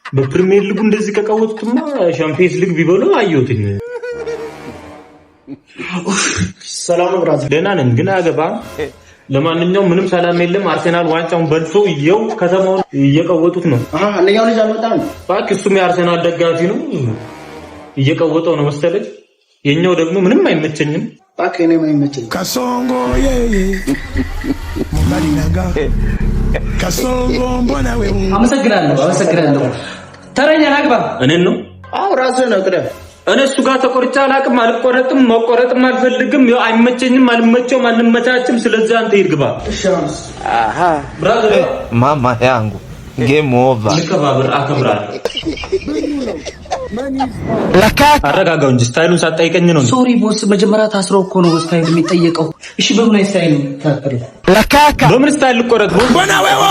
በፕሪሚየር ሊጉ እንደዚህ ከቀወጡትማ ሻምፒየንስ ሊግ ቢበሉ አየሁትኝ። ሰላም ነው ብራዘር። ደህና ነን ግን አያገባም። ለማንኛውም ምንም ሰላም የለም። አርሰናል ዋንጫውን በልቶ ይየው ከተማውን እየቀወጡት ነው። አንደኛው ልጅ አልመጣም። እባክህ እሱም የአርሰናል ደጋፊ ነው እየቀወጠው ነው መሰለኝ። የኛው ደግሞ ምንም አይመቸኝም። እባክህ እኔ አይመቸኝም። ካሶንጎ ሙባሪናጋ ካሶንጎ mbona we አመሰግናለሁ። ተረኛ ናግባ እኔን ነው? አዎ ራስህ ነው ቅደም። እኔ እሱ ጋር ተቆርጬ አላውቅም፣ አልቆረጥም፣ መቆረጥም አልፈልግም። ያው አይመቸኝም፣ አልመቸውም፣ አንመቻችም። ስለዚህ አንተ ይርግባ። አሃ ብራዘር ማማ ያንጉ ጌም ኦቨር ልከባብር አከብራለሁ። ለካካ አረጋጋው እንጂ ስታይሉን ሳትጠይቀኝ ነው። ሶሪ ቦስ፣ መጀመሪያ ታስሮ እኮ ነው ስታይል የሚጠየቀው። እሺ በምን ስታይል ነው ታከረ? ለካካ በምን ስታይል ልቆረጥ? mbona wewe